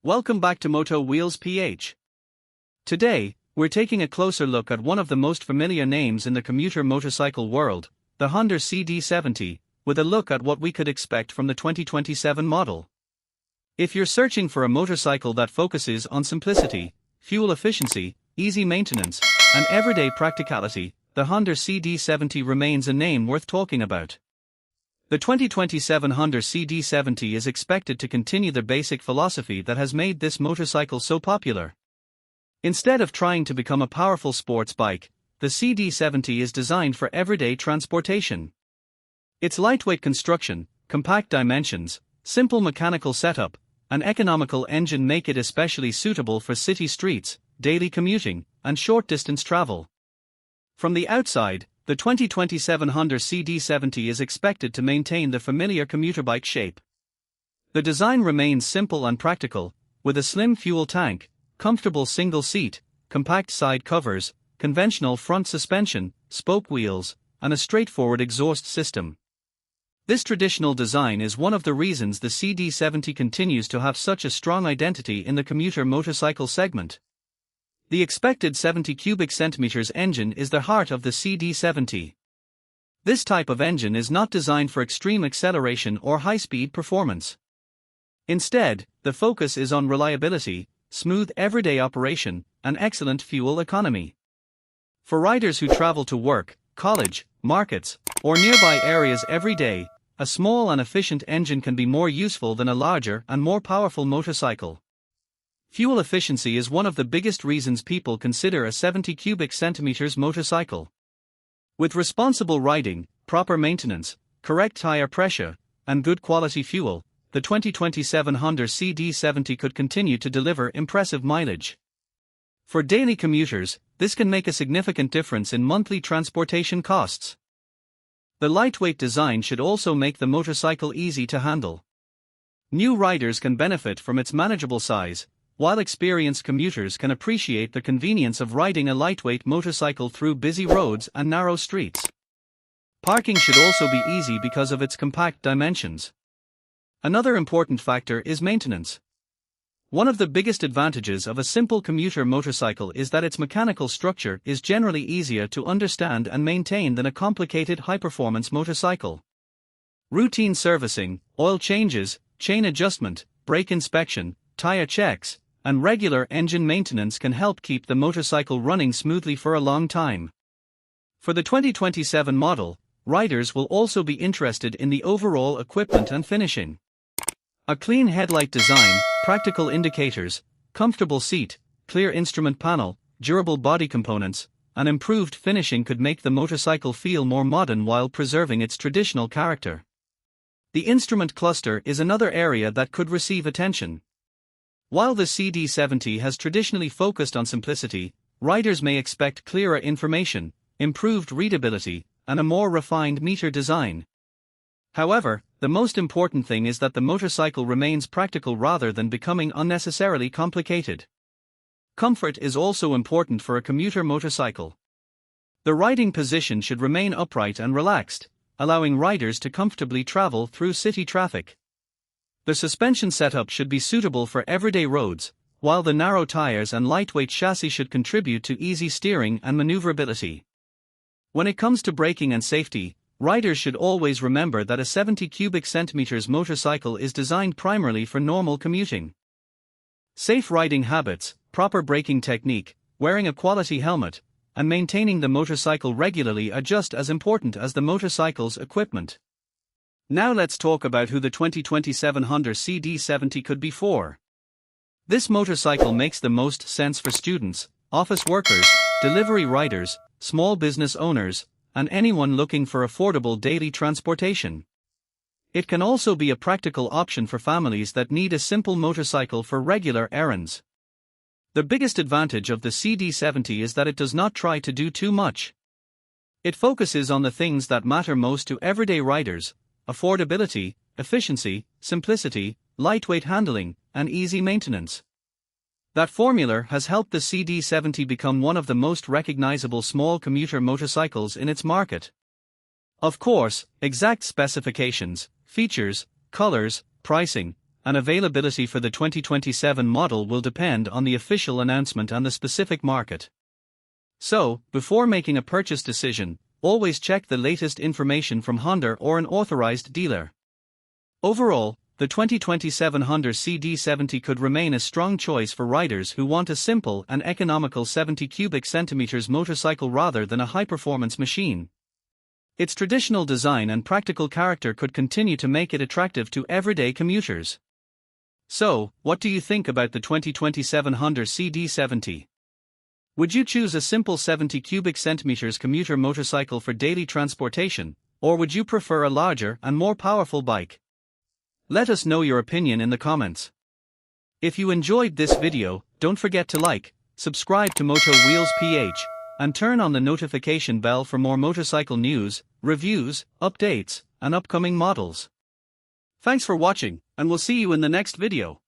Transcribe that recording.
Welcome back to MOTO Wheels PH. Today, we're taking a closer look at one of the most familiar names in the commuter motorcycle world, the Honda CD70, with a look at what we could expect from the 2027 model. If you're searching for a motorcycle that focuses on simplicity, fuel efficiency, easy maintenance, and everyday practicality, the Honda CD70 remains a name worth talking about. The 2027 Honda CD70 is expected to continue the basic philosophy that has made this motorcycle so popular. Instead of trying to become a powerful sports bike, the CD70 is designed for everyday transportation. Its lightweight construction, compact dimensions, simple mechanical setup, and economical engine make it especially suitable for city streets, daily commuting, and short-distance travel. From the outside, the 2027 Honda CD70 is expected to maintain the familiar commuter bike shape. The design remains simple and practical, with a slim fuel tank, comfortable single seat, compact side covers, conventional front suspension, spoke wheels, and a straightforward exhaust system. This traditional design is one of the reasons the CD70 continues to have such a strong identity in the commuter motorcycle segment. The expected 70 cubic centimeters engine is the heart of the CD70. This type of engine is not designed for extreme acceleration or high-speed performance. Instead, the focus is on reliability, smooth everyday operation, and excellent fuel economy. For riders who travel to work, college, markets, or nearby areas every day, a small and efficient engine can be more useful than a larger and more powerful motorcycle. Fuel efficiency is one of the biggest reasons people consider a 70 cubic centimeters motorcycle. With responsible riding, proper maintenance, correct tire pressure, and good quality fuel, the 2027 Honda CD70 could continue to deliver impressive mileage. For daily commuters, this can make a significant difference in monthly transportation costs. The lightweight design should also make the motorcycle easy to handle. New riders can benefit from its manageable size, while experienced commuters can appreciate the convenience of riding a lightweight motorcycle through busy roads and narrow streets. Parking should also be easy because of its compact dimensions. Another important factor is maintenance. One of the biggest advantages of a simple commuter motorcycle is that its mechanical structure is generally easier to understand and maintain than a complicated high-performance motorcycle. Routine servicing, oil changes, chain adjustment, brake inspection, tire checks, and regular engine maintenance can help keep the motorcycle running smoothly for a long time. For the 2027 model, riders will also be interested in the overall equipment and finishing. A clean headlight design, practical indicators, comfortable seat, clear instrument panel, durable body components, and improved finishing could make the motorcycle feel more modern while preserving its traditional character. The instrument cluster is another area that could receive attention. While the CD70 has traditionally focused on simplicity, riders may expect clearer information, improved readability, and a more refined meter design. However, the most important thing is that the motorcycle remains practical rather than becoming unnecessarily complicated. Comfort is also important for a commuter motorcycle. The riding position should remain upright and relaxed, allowing riders to comfortably travel through city traffic. The suspension setup should be suitable for everyday roads, while the narrow tires and lightweight chassis should contribute to easy steering and maneuverability. When it comes to braking and safety, riders should always remember that a 70 cubic centimeters motorcycle is designed primarily for normal commuting. Safe riding habits, proper braking technique, wearing a quality helmet, and maintaining the motorcycle regularly are just as important as the motorcycle's equipment. Now let's talk about who the 2027 Honda CD70 could be for. This motorcycle makes the most sense for students, office workers, delivery riders, small business owners, and anyone looking for affordable daily transportation. It can also be a practical option for families that need a simple motorcycle for regular errands. The biggest advantage of the CD70 is that it does not try to do too much. It focuses on the things that matter most to everyday riders: affordability, efficiency, simplicity, lightweight handling, and easy maintenance. That formula has helped the CD70 become one of the most recognizable small commuter motorcycles in its market. Of course, exact specifications, features, colors, pricing, and availability for the 2027 model will depend on the official announcement and the specific market. So, before making a purchase decision, always check the latest information from Honda or an authorized dealer. Overall, the 2027 Honda CD70 could remain a strong choice for riders who want a simple and economical 70 cubic centimeters motorcycle rather than a high-performance machine. Its traditional design and practical character could continue to make it attractive to everyday commuters. So, what do you think about the 2027 Honda CD70? Would you choose a simple 70 cubic centimeters commuter motorcycle for daily transportation, or would you prefer a larger and more powerful bike? Let us know your opinion in the comments. If you enjoyed this video, don't forget to like, subscribe to MOTO WHEELS PH, and turn on the notification bell for more motorcycle news, reviews, updates, and upcoming models. Thanks for watching, and we'll see you in the next video.